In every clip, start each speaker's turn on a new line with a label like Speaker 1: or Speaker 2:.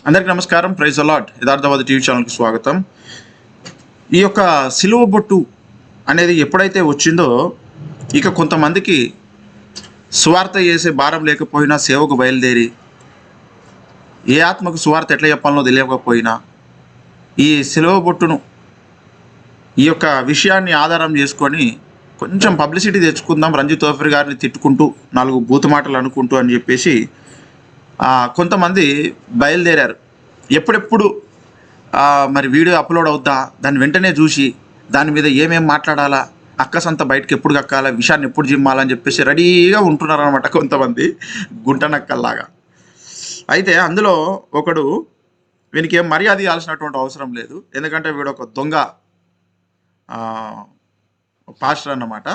Speaker 1: అందరికీ నమస్కారం. Praise allot Yatharthavadi TV ఛానల్కి స్వాగతం. ఈ యొక్క సిలువ బొట్టు అనేది ఎప్పుడైతే వచ్చిందో ఇక కొంతమందికి సువార్త చేసే భారం లేకపోయినా సేవకు బయలుదేరి ఏ ఆత్మకు సువార్త ఎట్లా చెప్పాలనో తెలియకపోయినా ఈ సిలువ బొట్టును ఈ యొక్క విషయాన్ని ఆధారం చేసుకొని కొంచెం పబ్లిసిటీ తెచ్చుకుందాం, రంజిత్ తోఫర్ గారిని తిట్టుకుంటూ 4 బూతు మాటలు అనుకుంటూ అని చెప్పేసి కొంతమంది బయలుదేరారు. ఎప్పుడెప్పుడు మరి వీడియో అప్లోడ్ అవుద్దా, దాన్ని వెంటనే చూసి దాని మీద ఏమేం మాట్లాడాలా, అక్కసంత బయటకు ఎప్పుడు కక్కాలా, విషయాన్ని ఎప్పుడు జిమ్మాలని చెప్పేసి రెడీగా ఉంటున్నారు అనమాట కొంతమంది గుంటనక్కల్లాగా. అయితే అందులో ఒకడు వీనికి ఏం మర్యాద ఇవ్వాల్సినటువంటి అవసరం లేదు, ఎందుకంటే వీడు ఒక దొంగ పాస్టర్ అన్నమాట.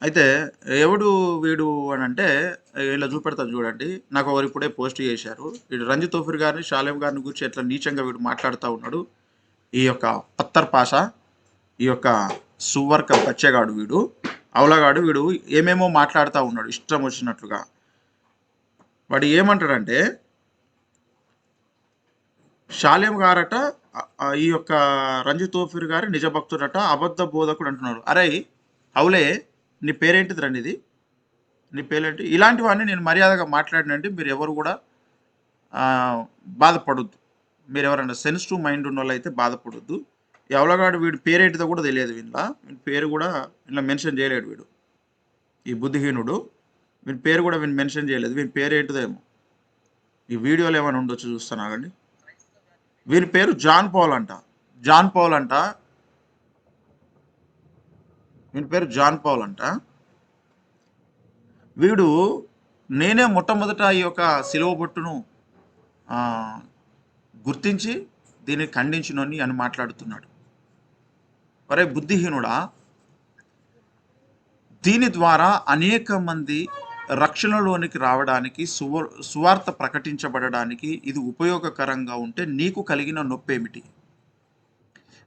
Speaker 1: అయితే ఎవడు వీడు అని అంటే ఇలా చూపెడతాను చూడండి. నాకు ఒకరు ఇప్పుడే పోస్ట్ చేశారు. వీడు రంజిత్ తోఫర్ గారిని, షాలేం గారిని గురించి ఎట్లా నీచంగా వీడు మాట్లాడుతూ ఉన్నాడు. ఈ యొక్క పత్తర్ పాష, ఈ యొక్క సువర్క బచ్చెగాడు, వీడు అవలగాడు, వీడు ఏమేమో మాట్లాడుతూ ఉన్నాడు ఇష్టం వచ్చినట్లుగా. వాడు ఏమంటాడంటే, షాలేం గారట ఈ యొక్క రంజిత్ తోఫర్ గారి నిజ భక్తుడట, అబద్ధ బోధకుడు అంటున్నారు. అరే అవులే, నీ పేరేంటిది రండి, ఇది నీ పేరేంటి? ఇలాంటివన్నీ నేను మర్యాదగా మాట్లాడినండి. మీరు ఎవరు కూడా బాధపడొద్దు. మీరు ఎవరైనా సెన్సిటివ్ మైండ్ ఉన్న వాళ్ళు అయితే బాధపడొద్దు. ఎవలగాడు వీడి పేరేంటిదో కూడా తెలియదు. వీని పేరు కూడా ఇలా మెన్షన్ చేయలేడు వీడు, ఈ బుద్ధిహీనుడు. వీని పేరు కూడా వీని మెన్షన్ చేయలేదు. వీని పేరు ఏంటిదేమో ఈ వీడియోలో ఏమైనా ఉండొచ్చు, చూస్తాను ఆగండి. వీని పేరు జాన్ పౌల్ అంట. జాన్ పౌల్ అంట. వీని పేరు జాన్ పౌల్ అంట. వీడు నేనే మొట్టమొదట ఈ యొక్క సిలువ బొట్టును గుర్తించి దీన్ని ఖండించినని అని మాట్లాడుతున్నాడు. వరే బుద్ధిహీనుడా, దీని ద్వారా అనేక మంది రక్షణలోనికి రావడానికి, సువార్త ప్రకటించబడడానికి ఇది ఉపయోగకరంగా ఉంటే నీకు కలిగిన నొప్పేమిటి?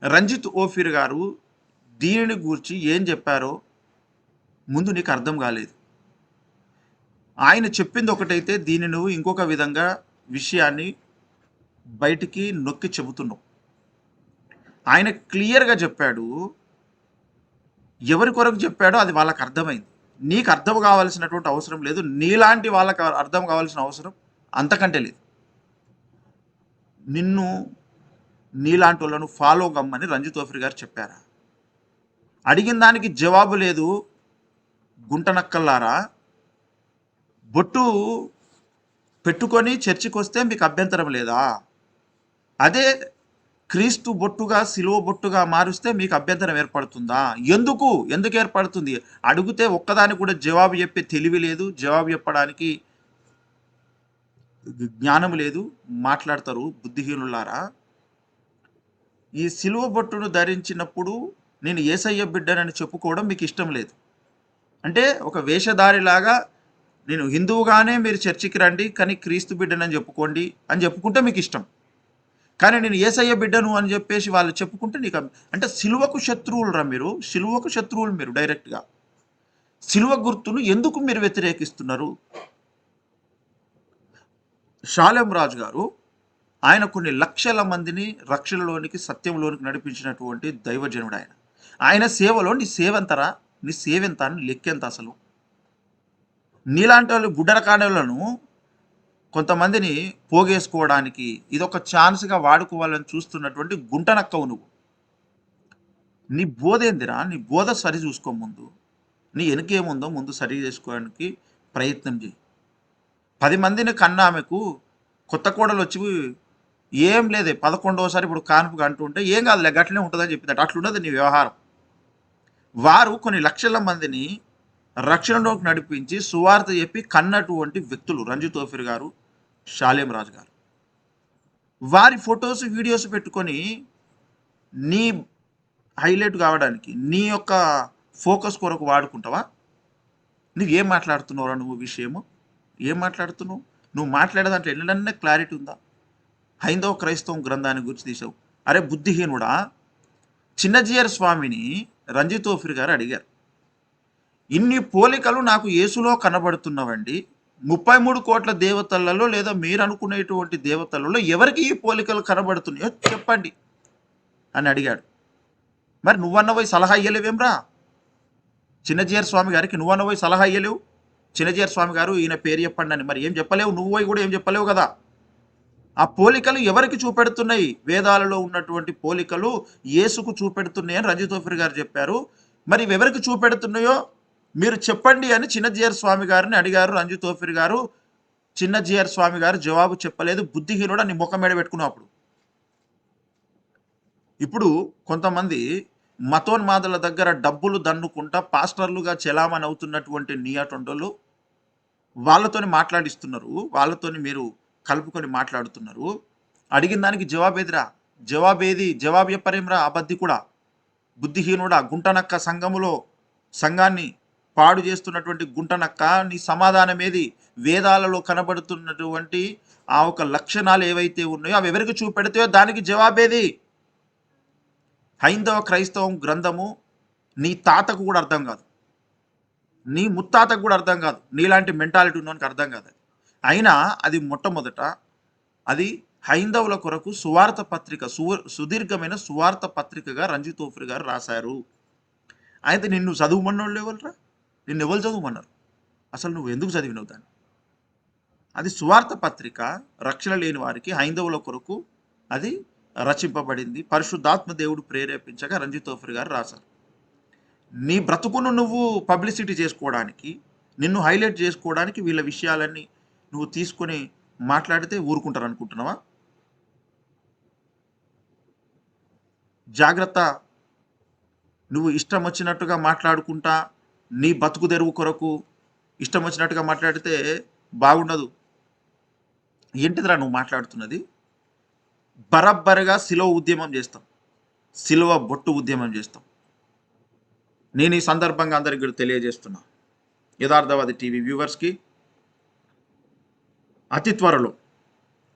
Speaker 1: రంజిత్ ఓఫీర్ గారు దీనిని గూర్చి ఏం చెప్పారో ముందు నీకు అర్థం కాలేదు. ఆయన చెప్పింది ఒకటైతే దీన్ని నువ్వు ఇంకొక విధంగా విషయాన్ని బయటికి నొక్కి చెబుతున్నావు. ఆయన క్లియర్గా చెప్పాడు. ఎవరి కొరకు చెప్పాడో అది వాళ్ళకి అర్థమైంది. నీకు అర్థం కావాల్సినటువంటి అవసరం లేదు. నీలాంటి వాళ్ళకి అర్థం కావాల్సిన అవసరం అంతకంటే లేదు. నిన్ను నీలాంటి వాళ్ళను ఫాలో కమ్మని రంజిత్ తోఫర్ గారు చెప్పారా? అడిగిన దానికి జవాబు లేదు. గుంటనక్కల్లారా, బొట్టు పెట్టుకొని చర్చికి వస్తే మీకు అభ్యంతరం లేదా? అదే క్రీస్తు బొట్టుగా, సిలువ బొట్టుగా మారుస్తే మీకు అభ్యంతరం ఏర్పడుతుందా? ఎందుకు ఏర్పడుతుంది? అడిగితే ఒక్కదానికి కూడా జవాబు చెప్పే తెలివి లేదు, జవాబు చెప్పడానికి జ్ఞానం లేదు. మాట్లాడతారు బుద్ధిహీనులారా. ఈ సిలువ బొట్టును ధరించినప్పుడు నేను యేసయ్య బిడ్డనని చెప్పుకోవడం మీకు ఇష్టం లేదు. అంటే ఒక వేషధారిలాగా నేను హిందువుగానే మీరు చర్చికి రండి, కానీ క్రీస్తు బిడ్డనని చెప్పుకోండి అని చెప్పుకుంటే మీకు ఇష్టం. కానీ నేను యేసయ్య బిడ్డను అని చెప్పేసి వాళ్ళు చెప్పుకుంటే నీకు అంటే సిలువకు శత్రువులు రా మీరు. సిలువకు శత్రువులు మీరు. డైరెక్ట్గా సిలువ గుర్తును ఎందుకు మీరు వ్యతిరేకిస్తున్నారు? షాలేం రాజు గారు ఆయన కొన్ని లక్షల మందిని రక్షణలోనికి, సత్యంలోనికి నడిపించినటువంటి దైవజనుడు. ఆయన సేవలో నీ సేవెంతరా? నీ సేవెంత అని లెక్కెంత? అసలు నీలాంటి వాళ్ళు గుడ్డరకాణలను కొంతమందిని పోగేసుకోవడానికి ఇదొక ఛాన్స్గా వాడుకోవాలని చూస్తున్నటువంటి గుంటనక్కవు నువ్వు. నీ బోధ ఏందిరా? నీ బోధ సరి చూసుకో ముందు. నీ వెనుకేముందో ముందు సరి చేసుకోవడానికి ప్రయత్నం చేయి. 10 మందిని కన్నా ఆమెకు కొత్త కోడలు వచ్చి ఏం లేదే 11వసారి ఇప్పుడు కాన్పుగా అంటుంటే ఏం కాదులే గట్లనే ఉంటుందని చెప్పిందట. అట్లున్నది నీ వ్యవహారం. వారు కొన్ని లక్షల మందిని రక్షణలోకి నడిపించి సువార్త చెప్పి కన్నటువంటి వ్యక్తులు రంజిత్ తోఫర్ గారు, షాలేం రాజు గారు. వారి ఫొటోస్, వీడియోస్ పెట్టుకొని నీ హైలైట్ కావడానికి, నీ యొక్క ఫోకస్ కొరకు వాడుకుంటావా? నువ్వు ఏం మాట్లాడుతున్నావురా? నువ్వు విషయము ఏం మాట్లాడుతున్నావు? నువ్వు మాట్లాడే దాంట్లో ఎన్నడన్నా క్లారిటీ ఉందా? హైందవ క్రైస్తవం గ్రంథాన్ని గురించి తీసావు. అరే బుద్ధిహీనుడా, చిన్నజీయర్ స్వామిని రంజిత్ తోఫర్ గారు అడిగారు, ఇన్ని పోలికలు నాకు యేసులో కనబడుతున్నవండి, 33 కోట్ల దేవతలలో లేదా మీరు అనుకునేటువంటి దేవతలలో ఎవరికి ఈ పోలికలు కనబడుతున్నాయో చెప్పండి అని అడిగాడు. మరి నువ్వన్న పోయి సలహా ఇయ్యలేవేమ్రా? చిన్నజీయర్ స్వామి గారికి నువ్వన్న పోయి సలహా ఇయ్యలేవు. చిన్నజీయర్ స్వామి గారు ఈయన పేరు చెప్పండి అని మరి ఏం చెప్పలేవు, నువ్వు పోయి కూడా ఏం చెప్పలేవు కదా. ఆ పోలికలు ఎవరికి చూపెడుతున్నాయి? వేదాలలో ఉన్నటువంటి పోలికలు యేసుకు చూపెడుతున్నాయి అని రంజితోఫిర్ గారు చెప్పారు. మరి ఇవి ఎవరికి చూపెడుతున్నాయో మీరు చెప్పండి అని చిన్నజీయర్ స్వామి గారిని అడిగారు రంజితోఫిర్ గారు. చిన్నజీయర్ స్వామి గారు జవాబు చెప్పలేదు. బుద్ధిహీనుడు అని ముఖం మీద పెట్టుకున్నప్పుడు. ఇప్పుడు కొంతమంది మతోన్మాదుల దగ్గర డబ్బులు దన్నుకుంటా పాస్టర్లుగా చెలామణి అవుతున్నటువంటి నియటొండలు వాళ్ళతోని మాట్లాడిస్తున్నారు. వాళ్ళతోని మీరు కలుపుకొని మాట్లాడుతున్నారు. అడిగిన దానికి జవాబేదిరా? జవాబేది? జవాబు చెప్పరేమ్రా అబద్ధి కూడా. బుద్ధిహీనుడా, గుంటనక్క సంఘాన్ని పాడు చేస్తున్నటువంటి గుంటనక్క, నీ సమాధానం ఏది? వేదాలలో కనబడుతున్నటువంటి ఆ ఒక లక్షణాలు ఏవైతే ఉన్నాయో అవి ఎవరికి చూపెడితే దానికి జవాబేది? హైందవ క్రైస్తవం గ్రంథము నీ తాతకు కూడా అర్థం కాదు, నీ ముత్తాతకు కూడా అర్థం కాదు, నీలాంటి మెంటాలిటీ ఉన్నోనికి అర్థం కాదు. అయినా అది మొట్టమొదట అది హైందవుల కొరకు సువార్త పత్రిక, సుదీర్ఘమైన సువార్త పత్రికగా రంజితోఫిర్ గారు రాశారు. అయితే నిన్ను చదువుమన్నోళ్ళు ఎవరురా? నిన్ను ఎవరు చదువుమన్నారు? అసలు నువ్వు ఎందుకు చదివినవు దాన్ని? అది సువార్త పత్రిక, రక్షణ లేని వారికి హైందవుల కొరకు అది రచింపబడింది. పరిశుద్ధాత్మ దేవుడు ప్రేరేపించగా రంజితోఫిర్ గారు రాశారు. నీ బ్రతుకును నువ్వు పబ్లిసిటీ చేసుకోవడానికి, నిన్ను హైలైట్ చేసుకోవడానికి వీళ్ళ విషయాలన్నీ నువ్వు తీసుకొని మాట్లాడితే ఊరుకుంటారు అనుకుంటున్నావా? జాగ్రత్త. నువ్వు ఇష్టం వచ్చినట్టుగా మాట్లాడుకుంటా నీ బతుకు తెరువు కొరకు ఇష్టం వచ్చినట్టుగా మాట్లాడితే బాగుండదు. ఏంటిదిరా నువ్వు మాట్లాడుతున్నది? బరబ్బరగా సిలువ ఉద్యమం చేస్తాం, సిలువ బొట్టు ఉద్యమం చేస్తాం. నేను ఈ సందర్భంగా అందరికీ తెలియజేస్తున్నా, యథార్థవాది టీవీ వ్యూవర్స్కి, అతి త్వరలో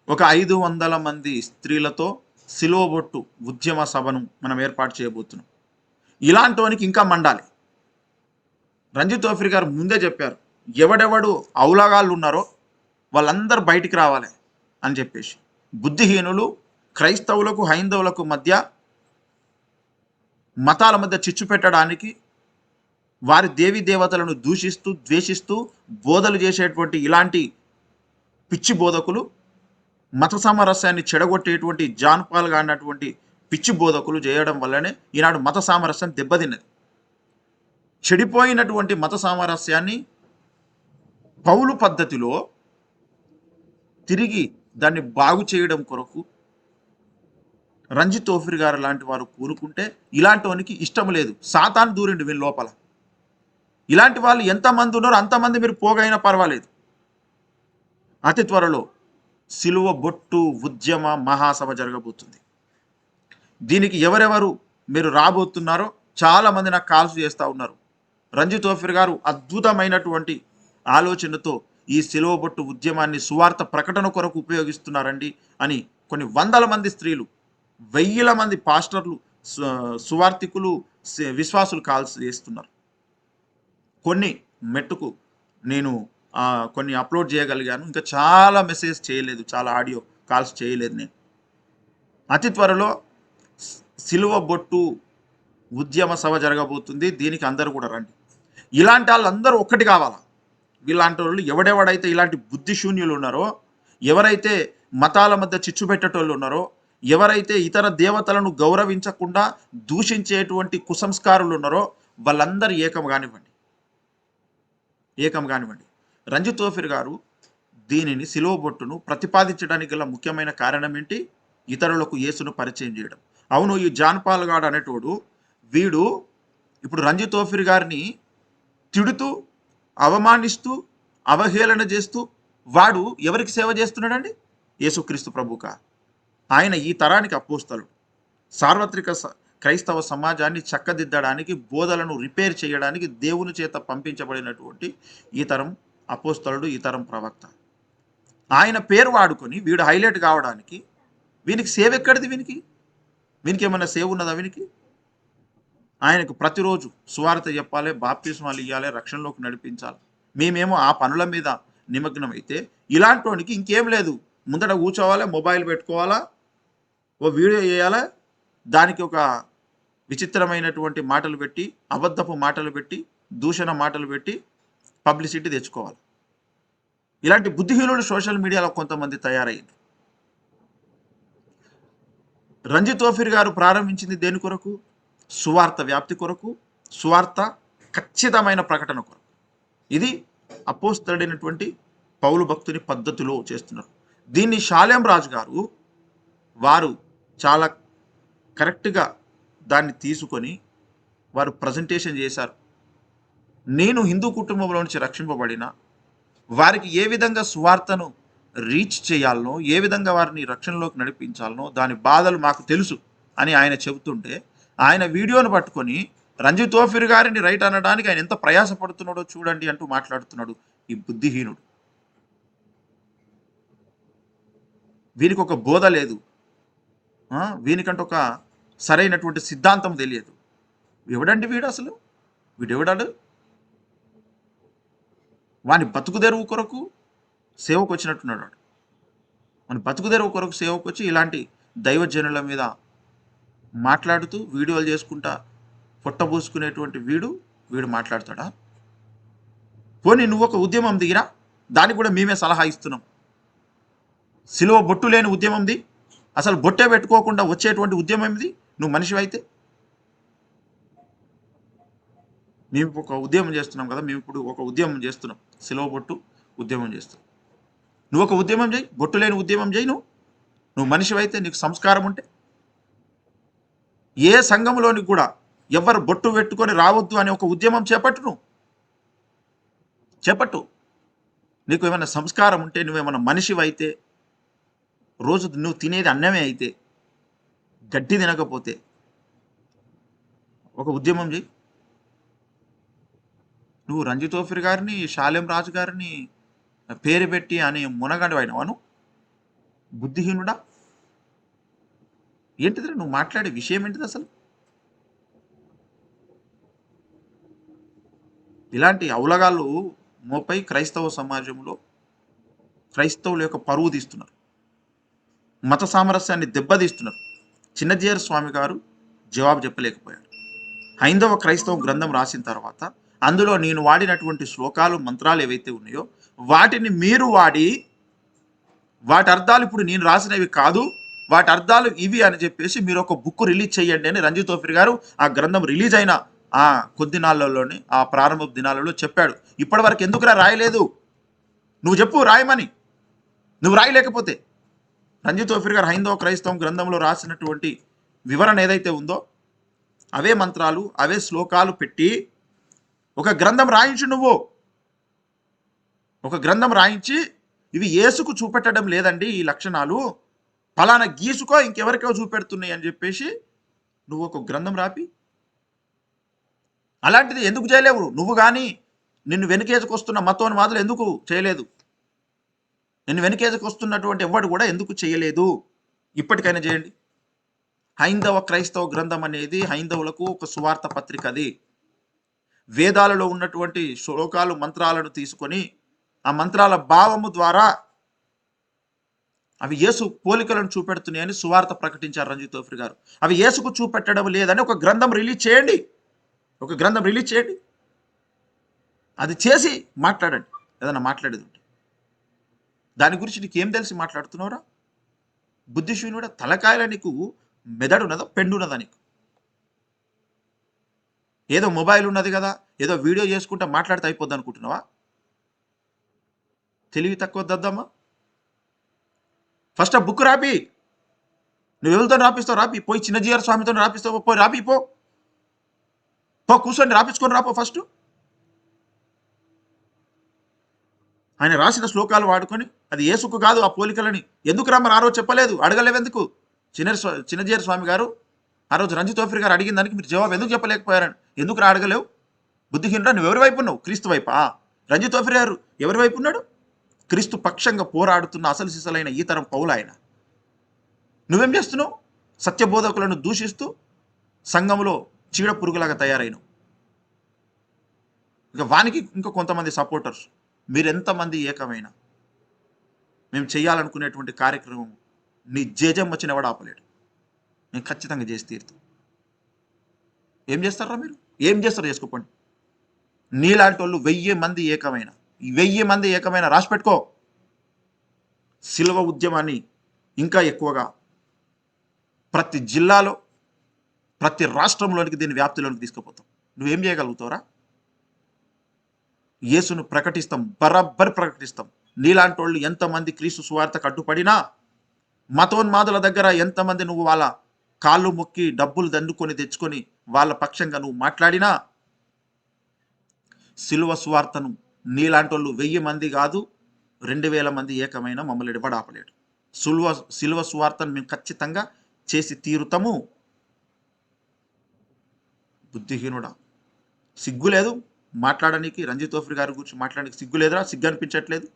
Speaker 1: ఒక 500 మంది స్త్రీలతో సిలువ బొట్టు ఉద్యమ సభను మనం ఏర్పాటు చేయబోతున్నాం. ఇలాంటివానికి ఇంకా మండాలి. రంజితోఫిర్ గారు ముందే చెప్పారు, ఎవడెవడు ఔలగాళ్ళు ఉన్నారో వాళ్ళందరూ బయటికి రావాలి అని చెప్పేసి. బుద్ధిహీనులు క్రైస్తవులకు హైందవులకు మధ్య మతాల మధ్య చిచ్చు పెట్టడానికి, వారి దేవీ దేవతలను దూషిస్తూ ద్వేషిస్తూ బోధలు చేసేటువంటి ఇలాంటి పిచ్చి బోధకులు, మత సామరస్యాన్ని చెడగొట్టేటువంటి జాన్ పాల్ గా అన్నటువంటి పిచ్చి బోధకులు చేయడం వల్లనే ఈనాడు మత సామరస్యం దెబ్బతిన్నది. చెడిపోయినటువంటి మత సామరస్యాన్ని పౌలు పద్ధతిలో తిరిగి దాన్ని బాగు చేయడం కొరకు రంజితోఫిర్ గారు లాంటి వారు పూనుకుంటే ఇలాంటి వానికి ఇష్టం లేదు. సాతాను దూరిండు వీళ్ళ లోపల. ఇలాంటి వాళ్ళు ఎంతమంది ఉన్నారో అంతమంది మీరు పోగైనా పర్వాలేదు. అతి త్వరలో సిలువ బొట్టు ఉద్యమ మహాసభ జరగబోతుంది. దీనికి ఎవరెవరు మీరు రాబోతున్నారో చాలామంది నాకు కాల్స్ చేస్తూ ఉన్నారు. రంజితోఫిర్ గారు అద్భుతమైనటువంటి ఆలోచనతో ఈ సిలువ బొట్టు ఉద్యమాన్ని సువార్త ప్రకటన కొరకు ఉపయోగిస్తున్నారండి అని కొన్ని వందల మంది స్త్రీలు, 1000 మంది పాస్టర్లు, సువార్థికులు, విశ్వాసులు కాల్స్ చేస్తున్నారు. కొన్ని మెట్టుకు నేను కొన్ని అప్లోడ్ చేయగలిగాను. ఇంకా చాలా మెసేజ్ చేయలేదు, చాలా ఆడియో కాల్స్ చేయలేదు నేను. అతి త్వరలో సిలువ బొట్టు ఉద్యమ సభ జరగబోతుంది. దీనికి అందరూ కూడా రండి. ఇలాంటి వాళ్ళందరూ ఒక్కటి కావాలా. వీళ్ళంటి వాళ్ళు ఎవడెవడైతే ఇలాంటి బుద్ధిశూన్యులు ఉన్నారో, ఎవరైతే మతాల మధ్య చిచ్చు పెట్టేటోళ్ళు ఉన్నారో, ఎవరైతే ఇతర దేవతలను గౌరవించకుండా దూషించేటువంటి కుసంస్కారులు ఉన్నారో వాళ్ళందరూ ఏకం కానివ్వండి. రంజితోఫిర్ గారు దీనిని సిలువ బొట్టును ప్రతిపాదించడానికి గల ముఖ్యమైన కారణం ఏంటి? ఇతరులకు యేసును పరిచయం చేయడం. అవును, ఈ జాన్ పాల్ గాడు అనేటోడు వీడు ఇప్పుడు రంజితోఫిర్ గారిని తిడుతూ, అవమానిస్తూ, అవహేళన చేస్తూ వాడు ఎవరికి సేవ చేస్తున్నాడండి? యేసుక్రీస్తు ప్రభుక. ఆయన ఈ తరానికి అపోస్తలుడు. సార్వత్రిక క్రైస్తవ సమాజాన్ని చక్కదిద్దడానికి, బోధలను రిపేర్ చేయడానికి దేవుని చేత పంపించబడినటువంటి ఈ తరం అపోస్తలుడు, ఈ తరం ప్రవక్త. ఆయన పేరు వాడుకొని వీడు హైలైట్ కావడానికి వీనికి సేవ ఎక్కడిది? వీనికి ఏమైనా సేవ ఉన్నదా? ఆయనకు ప్రతిరోజు సువార్త చెప్పాలి, బాప్తిస్మాలు ఇవ్వాలి, రక్షణలోకి నడిపించాలి. మేమేమో ఆ పనుల మీద నిమగ్నమైతే ఇలాంటి ఇంకేం లేదు, ముందట కూర్చోవాలా, మొబైల్ పెట్టుకోవాలా, ఓ వీడియో చేయాలా, దానికి ఒక విచిత్రమైనటువంటి మాటలు పెట్టి, అబద్ధపు మాటలు పెట్టి, దూషణ మాటలు పెట్టి పబ్లిసిటీ తెచ్చుకోవాలి. ఇలాంటి బుద్ధిహీనులు సోషల్ మీడియాలో కొంతమంది తయారయ్యారు. రంజిత్ తోఫీర్ గారు ప్రారంభించింది దేని కొరకు? సువార్త వ్యాప్తి కొరకు, సువార్త ఖచ్చితమైన ప్రకటన కొరకు. ఇది అపోస్తలుడైనటువంటి పౌలు భక్తుని పద్ధతిలో చేస్తున్నారు. దీన్ని షాలేం రాజు గారు వారు చాలా కరెక్ట్గా దాన్ని తీసుకొని వారు ప్రజెంటేషన్ చేశారు. నేను హిందూ కుటుంబంలో నుంచి రక్షింపబడిన వారికి ఏ విధంగా సువార్తను రీచ్ చేయాలనో, ఏ విధంగా వారిని రక్షణలోకి నడిపించాలనో దాని బాధలు మాకు తెలుసు అని ఆయన చెబుతుంటే, ఆయన వీడియోను పట్టుకొని రంజిత్ తోఫీర్ గారిని రైట్ అనడానికి ఆయన ఎంత ప్రయాసపడుతున్నాడో చూడండి అంటూ మాట్లాడుతున్నాడు ఈ బుద్ధిహీనుడు. వీనికి ఒక బోధ లేదు, వీనికంటే ఒక సరైనటువంటి సిద్ధాంతం తెలియదు. ఎవడండి వీడు అసలు? వీడెవడాడు? వాని బతుకుదెరువు కొరకు సేవకు వచ్చినట్టున్నాడు వాడు. మన బతుకుదెరువు కొరకు సేవకు వచ్చి ఇలాంటి దైవజనుల మీద మాట్లాడుతూ వీడియోలు చేసుకుంటా పొట్టబూసుకునేటువంటి వీడు మాట్లాడతాడా? పోనీ నువ్వు ఒక ఉద్యమం దిగిరా, దానికి కూడా మేమే సలహా ఇస్తున్నాం. సిలువ బొట్టు లేని ఉద్యమంది, అసలు బొట్టే పెట్టుకోకుండా వచ్చేటువంటి ఉద్యమం ఇది. నువ్వు మనిషి అయితే మేము ఒక ఉద్యమం చేస్తున్నాం కదా, మేము ఇప్పుడు ఒక ఉద్యమం చేస్తున్నాం, సిలువ బొట్టు ఉద్యమం చేస్తున్నాం. నువ్వు ఒక ఉద్యమం చేయి, బొట్టు లేని ఉద్యమం చేయి. నువ్వు మనిషి అయితే, నీకు సంస్కారం ఉంటే. ఏ సంఘంలోనికి కూడా ఎవరు బొట్టు పెట్టుకొని రావద్దు అనే ఒక ఉద్యమం చేపట్టు. నీకు ఏమైనా సంస్కారం ఉంటే, నువ్వేమైనా మనిషివైతే, రోజు నువ్వు తినేది అన్నమే అయితే, గడ్డి తినకపోతే ఒక ఉద్యమం చేయి. నువ్వు రంజిత్ తోఫీర్ గారిని, షాలేం రాజు గారిని పేరు పెట్టి అని మునగండి అయినవాను బుద్ధిహీనుడా? ఏంటిది నువ్వు మాట్లాడే విషయం ఏంటిది అసలు? ఇలాంటి అవలగాళ్ళు మోపై క్రైస్తవ సమాజంలో క్రైస్తవుల యొక్క పరువు తీస్తున్నారు, మత సామరస్యాన్ని దెబ్బతీస్తున్నారు. చిన్నజీయర్ స్వామి గారు జవాబు చెప్పలేకపోయాడు. హైందవ క్రైస్తవ గ్రంథం రాసిన తర్వాత అందులో నేను వాడినటువంటి శ్లోకాలు, మంత్రాలు ఏవైతే ఉన్నాయో వాటిని మీరు వాడి, వాటి అర్థాలు ఇప్పుడు నేను రాసినవి కాదు, వాటి అర్థాలు ఇవి అని చెప్పేసి మీరు ఒక బుక్ రిలీజ్ చేయండి అని రంజిత్ తోఫీర్ గారు ఆ గ్రంథం రిలీజ్ అయిన ఆ కొద్ది నాళ్ళలోనే, ఆ ప్రారంభ దినాలలో చెప్పాడు. ఇప్పటి వరకు ఎందుకురా రాయలేదు? నువ్వు చెప్పు రాయమని. నువ్వు రాయలేకపోతే రంజిత్ తోఫీర్ గారు హైందవ క్రైస్తవం గ్రంథంలో రాసినటువంటి వివరణ ఏదైతే ఉందో అవే మంత్రాలు, అవే శ్లోకాలు పెట్టి ఒక గ్రంథం రాయించు. నువ్వు ఒక గ్రంథం రాయించి ఇవి యేసుకు చూపెట్టడం లేదండి, ఈ లక్షణాలు ఫలానా గీసుకో ఇంకెవరికో చూపెడుతున్నాయి అని చెప్పేసి నువ్వు ఒక గ్రంథం రాపి. అలాంటిది ఎందుకు చేయలేవు? నువ్వు కానీ నిన్ను వెనుకేసుకొస్తున్న మతోన్మాదులు ఎందుకు చేయలేదు? నిన్ను వెనుకేసుకొస్తున్నటువంటి ఎవడు కూడా ఎందుకు చేయలేదు? ఇప్పటికైనా చేయండి. హైందవ క్రైస్తవ గ్రంథం అనేది హైందవులకు ఒక సువార్త పత్రిక. అది వేదాలలో ఉన్నటువంటి శ్లోకాలు, మంత్రాలను తీసుకొని ఆ మంత్రాల భావము ద్వారా అవి యేసు పోలికలను చూపెడుతున్నాయని సువార్త ప్రకటించారు రంజిత్ తోఫీర్ గారు. అవి యేసుకు చూపెట్టడం లేదని ఒక గ్రంథం రిలీజ్ చేయండి. అది చేసి మాట్లాడండి. ఏదన్నా మాట్లాడేది ఉంటే దాని గురించి నీకేం తెలిసి మాట్లాడుతున్నావురా? బుద్ధిశూన్యుడా, తలకాయల నీకు మెదడున్నదా, పెండున్నదా నీకు? ఏదో మొబైల్ ఉన్నది కదా, ఏదో వీడియో చేసుకుంటా మాట్లాడితే అయిపోద్ది అనుకుంటున్నావా? తెలివి తక్కువ దద్దమ్మా. ఫస్ట్ ఆ బుక్ రాపి. నువ్వు ఎవరితో రాపిస్తావు? రాపి. పోయి చిన్నజీయర్ స్వామితో రాపిస్తావు, పోయి రాపి. పో కూర్చొని రాపించుకొని రాపో. ఫస్ట్ ఆయన రాసిన శ్లోకాలు వాడుకొని అది యేసుకు కాదు ఆ పోలికలని ఎందుకు రమ్మని ఆ రోజు చెప్పలేదు? అడగలేవెందుకు? చిన్నజీయర్ స్వామి గారు ఆ రోజు రంజిత్ తోఫీర్ గారు అడిగిన దానికి మీరు జవాబు ఎందుకు చెప్పలేకపోయారని ఎందుకు అడగలేవు? బుద్ధిహీనుడా, నువ్వు ఎవరి వైపు ఉన్నావు? క్రీస్తు వైపా? రంజిత్ తోఫీర్ గారు ఎవరి వైపు ఉన్నాడు? క్రీస్తు పక్షంగా పోరాడుతున్న అసలు సిసలైన ఈ తరం పౌలు ఆయన. నువ్వేం చేస్తున్నావు? సత్యబోధకులను దూషిస్తూ సంఘంలో చీడ పురుగులాగా తయారైనవు. ఇక వానికి ఇంకా కొంతమంది సపోర్టర్స్ మీరెంతమంది ఏకమైనా మేము చేయాలనుకునేటువంటి కార్యక్రమం నీ జేజం వచ్చిన వాడు ఆపలేడు. మేము ఖచ్చితంగా చేసి తీరుతాం. ఏం చేస్తారా మీరు? ఏం చేస్తారో చేసుకోపండి. నీలాంటి వాళ్ళు 1000 మంది ఏకమైన, ఈ 1000 మంది ఏకమైన రాసి పెట్టుకో. సిలువ ఉద్యమాన్ని ఇంకా ఎక్కువగా ప్రతి జిల్లాలో, ప్రతి రాష్ట్రంలోనికి దీని వ్యాప్తిలోనికి తీసుకుపోతాం. నువ్వేం చేయగలుగుతావురా? యేసును ప్రకటిస్తాం, బరాబర్ ప్రకటిస్తాం. నీలాంటి వాళ్ళు ఎంతమంది క్రీస్తు సువార్తకు అడ్డుపడినా, మతోన్మాదుల దగ్గర ఎంతమంది నువ్వు వాళ్ళ కాళ్ళు మొక్కి డబ్బులు దండుకొని తెచ్చుకొని వాళ్ళ పక్షంగా నువ్వు మాట్లాడినా, సిలువ సువార్తను నీలాంటి వాళ్ళు 1000 మంది కాదు 2000 మంది ఏకమైన మమ్మల్ని ఎడబడి ఆపలేడు. సిలువ సువార్తను మేము ఖచ్చితంగా చేసి తీరుతాము. బుద్ధిహీనుడా, సిగ్గు లేదు మాట్లాడడానికి? రంజిత్ తోఫ్రీ గారి గురించి మాట్లాడడానికి సిగ్గు లేదురా? సిగ్గు అనిపించట్లేదు?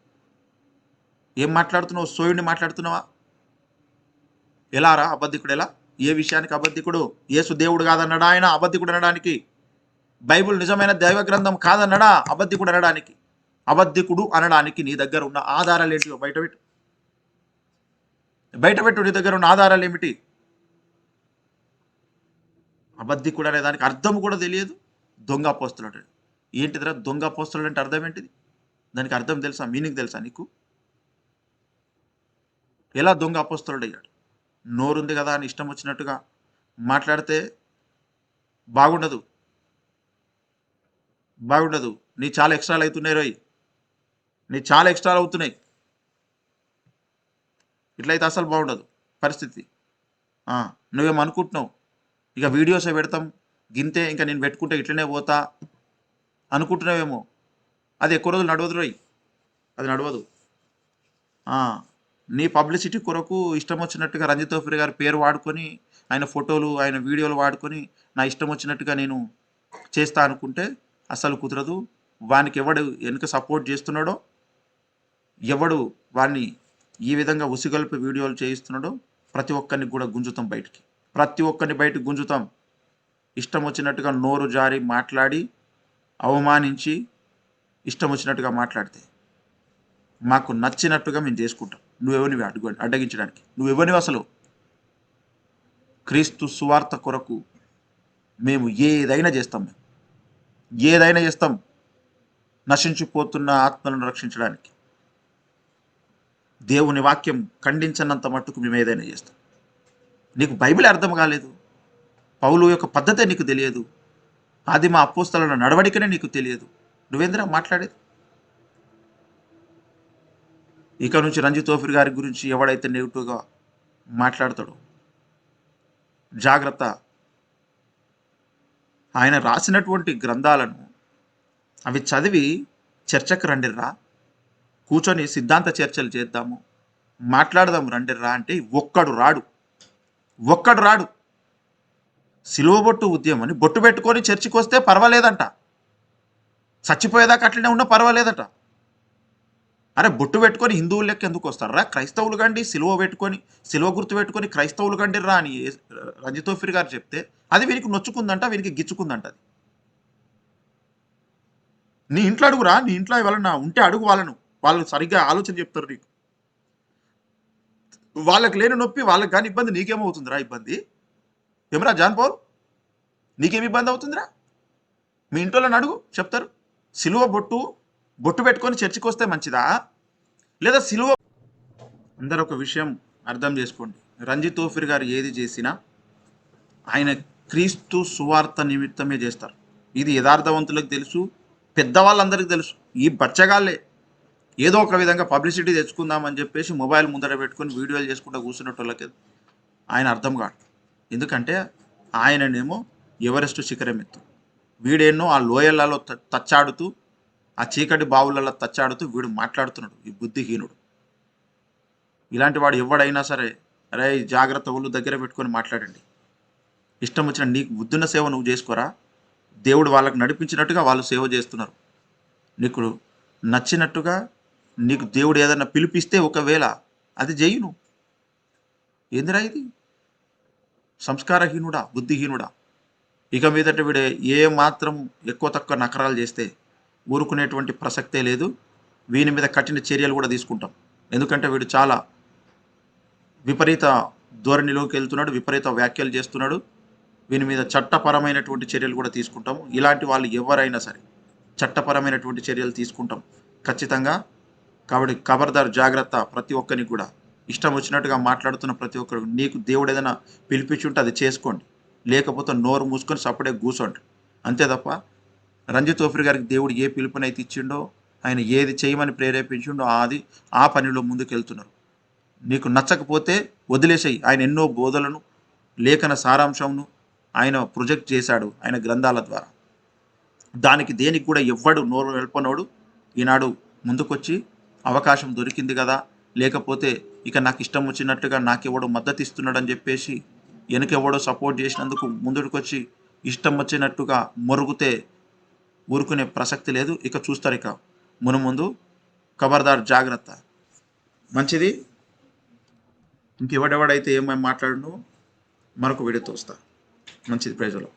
Speaker 1: ఏం మాట్లాడుతున్నావు? సోయుడిని మాట్లాడుతున్నావా? ఎలా రా అబద్ధికుడు? ఎలా? ఏ విషయానికి అబద్ధికుడు? యేసు దేవుడు కాదన్నాడా ఆయన అబద్ధికుడు అనడానికి? బైబిల్ నిజమైన దైవ గ్రంథం కాదన్నాడా అబద్ధికుడు అనడానికి? అబద్ధికుడు అనడానికి నీ దగ్గర ఉన్న ఆధారాలు ఏంటివో బయటపెట్టు. బయటపెట్టు, నీ దగ్గర ఉన్న ఆధారాలు ఏమిటి? అబద్ధికుడు అనే దానికి అర్థం కూడా తెలియదు. దొంగ అపోస్తలుడు ఏంటిదిరా? దొంగ అపోస్తలుడు అంటే అర్థం ఏంటిది? దానికి అర్థం తెలుసా? మీనింగ్ తెలుసా నీకు? ఎలా దొంగ అపోస్తలుడు అయ్యాడు? నోరుంది కదా అని ఇష్టం వచ్చినట్టుగా మాట్లాడితే బాగుండదు. బాగుండదు. నీ చాలా ఎక్స్ట్రాలు అవుతున్నాయి రోయ్, నీ చాలా ఎక్స్ట్రాలు అవుతున్నాయి. ఇట్లయితే అసలు బాగుండదు పరిస్థితి. నువ్వేమనుకుంటున్నావు? ఇక వీడియోసే పెడతాం గింతే, ఇంకా నేను పెట్టుకుంటే ఇట్లనే పోతా అనుకుంటున్నావేమో. అది ఎక్కువ రోజులు నడవదు రోయ్, అది నడవదు. నీ పబ్లిసిటీ కొరకు ఇష్టం వచ్చినట్టుగా రంజిత్ తోఫ్రీ గారి పేరు వాడుకొని, ఆయన ఫోటోలు, ఆయన వీడియోలు వాడుకొని నా ఇష్టం వచ్చినట్టుగా నేను చేస్తా అనుకుంటే అసలు కుదరదు. వానికి ఎవడు వెనుక సపోర్ట్ చేస్తున్నాడో, ఎవడు వాడిని ఈ విధంగా ఉసిగొల్పి వీడియోలు చేయిస్తున్నాడో ప్రతి ఒక్కరిని కూడా గుంజుతాం బయటికి. ప్రతి ఒక్కరిని బయటకు గుంజుతాం. ఇష్టం వచ్చినట్టుగా నోరు జారి మాట్లాడి అవమానించి ఇష్టం వచ్చినట్టుగా మాట్లాడితే మాకు నచ్చినట్టుగా మేము చేసుకుంటాం. నువ్వెవనివి అడ్డగించడానికి? నువ్వెవనివి అసలు? క్రీస్తు సువార్త కొరకు మేము ఏదైనా చేస్తాం. ఏదైనా చేస్తాం నశించిపోతున్న ఆత్మలను రక్షించడానికి. దేవుని వాక్యం ఖండించనంత మట్టుకు మేము ఏదైనా చేస్తాం. నీకు బైబిల్ అర్థం కాలేదు, పౌలు యొక్క పద్ధతే నీకు తెలియదు, ఆదిమ అపోస్తలుల నడవడికనే నీకు తెలియదు, నువ్వేంద్రా మాట్లాడేది? ఇక నుంచి రంజిత్ తోఫ్రీ గారి గురించి ఎవడైతే నెగిటివ్గా మాట్లాడతాడో జాగ్రత్త. ఆయన రాసినటువంటి గ్రంథాలను అవి చదివి చర్చకు రండిర్రా, కూర్చొని సిద్ధాంత చర్చలు చేద్దాము, మాట్లాడదాం రండిర్రా అంటే ఒక్కడు రాడు. సిలువ బొట్టు ఉద్యమం అని బొట్టు పెట్టుకొని చర్చికి వస్తే పర్వాలేదంట, చచ్చిపోయేదాకా అట్లనే ఉన్నా పర్వాలేదట. అరే బొట్టు పెట్టుకొని హిందువుల లెక్క ఎందుకు వస్తారా? క్రైస్తవులు కండి సిలువ పెట్టుకొని, సిలువ గుర్తు పెట్టుకొని క్రైస్తవులు కండి రా అని రంజిత్ తోఫ్రీ గారు చెప్తే అది వీరికి నొచ్చుకుందంట, వీరికి గిచ్చుకుందంట. అది నీ ఇంట్లో అడుగురా, నీ ఇంట్లో ఎవరన్నా ఉంటే అడుగు వాళ్ళను, వాళ్ళు సరిగ్గా ఆలోచన చెప్తారు నీకు. వాళ్ళకి లేని నొప్పి వాళ్ళకి కానీ ఇబ్బంది నీకేమవుతుందిరా? ఇబ్బంది ఏమరా జాన్ పౌల్, నీకేమి ఇబ్బంది అవుతుందిరా? మీ ఇంట్లో అడుగు, చెప్తారు. సిలువ బొట్టు పెట్టుకొని చర్చికి వస్తే మంచిదా, లేదా సిలువ? అందరూ ఒక విషయం అర్థం చేసుకోండి, రంజిత్ తోఫ్రీ గారు ఏది చేసినా ఆయన క్రీస్తు సువార్త నిమిత్తమే చేస్తారు. ఇది యథార్థవంతులకు తెలుసు, పెద్దవాళ్ళందరికీ తెలుసు. ఈ బచ్చగాళ్ళే ఏదో ఒక విధంగా పబ్లిసిటీ తెచ్చుకుందామని చెప్పేసి మొబైల్ ముందర పెట్టుకొని వీడియోలు చేసుకుంటూ కూర్చున్నట్టు ఆయన అర్థం కాదు. ఎందుకంటే ఆయననేమో ఎవరెస్ట్ శిఖరం ఎత్తు, వీడేనో ఆ లోయలలో తచ్చాడుతూ, ఆ చీకటి బావులలో తచ్చాడుతూ వీడు మాట్లాడుతున్నాడు, ఈ బుద్ధిహీనుడు. ఇలాంటి వాడు ఎవడైనా సరే అరే జాగ్రత్త, ఒళ్ళు దగ్గర పెట్టుకొని మాట్లాడండి. ఇష్టం వచ్చిన నీకు బుద్ధున్న సేవ నువ్వు చేసుకోరా. దేవుడు వాళ్ళకు నడిపించినట్టుగా వాళ్ళు సేవ చేస్తున్నారు. నీకు నచ్చినట్టుగా నీకు దేవుడు ఏదన్నా పిలిపిస్తే ఒకవేళ అది చేయును. ఏందిరా ఇది? సంస్కారహీనుడా, బుద్ధిహీనుడా. ఇక మీదట వీడే ఏ మాత్రం ఎక్కువ తక్కువ నకరాలు చేస్తే ఊరుకునేటువంటి ప్రసక్తే లేదు. వీని మీద కఠిన చర్యలు కూడా తీసుకుంటాం. ఎందుకంటే వీడు చాలా విపరీత ధోరణిలోకి వెళ్తున్నాడు, విపరీత వ్యాఖ్యలు చేస్తున్నాడు. వీని మీద చట్టపరమైనటువంటి చర్యలు కూడా తీసుకుంటాము. ఇలాంటి వాళ్ళు ఎవరైనా సరే చట్టపరమైనటువంటి చర్యలు తీసుకుంటాం ఖచ్చితంగా. కాబట్టి ఖబర్దార్, జాగ్రత్త. ప్రతి ఒక్కరికి కూడా ఇష్టం వచ్చినట్టుగా మాట్లాడుతున్న ప్రతి ఒక్కరు, నీకు దేవుడు ఏదైనా పిలిపించుంటే అది చేసుకోండి, లేకపోతే నోరు మూసుకొని సప్పుడే కూర్చోండి. అంతే తప్ప రంజిత్ ఓఫ్రి గారికి దేవుడు ఏ పిలుపునైతే ఇచ్చిండో, ఆయన ఏది చేయమని ప్రేరేపించిండో అది ఆ పనిలో ముందుకు వెళ్తున్నారు. నీకు నచ్చకపోతే వదిలేసేయి. ఆయన ఎన్నో బోధలను, లేఖన సారాంశంను ఆయన ప్రొజెక్ట్ చేశాడు ఆయన గ్రంథాల ద్వారా. దానికి దేనికి కూడా ఎవ్వడు నోరు వెళ్ళపనోడు ఈనాడు ముందుకొచ్చి అవకాశం దొరికింది కదా, లేకపోతే ఇక నాకు ఇష్టం వచ్చినట్టుగా నాకెవడో మద్దతు ఇస్తున్నాడని చెప్పేసి వెనకెవడో సపోర్ట్ చేసినందుకు ముందుకొచ్చి ఇష్టం వచ్చినట్టుగా మొరుగుతే ఊరుకునే ప్రసక్తి లేదు. ఇక చూస్తారు ఇక మునుముందు. ఖబర్దార్, జాగ్రత్త. మంచిది. ఇంకెవడెవడైతే ఏమేమి మాట్లాడినో మరొక వీడియోతో వస్తా. మంచిది. ప్రైజ్లో.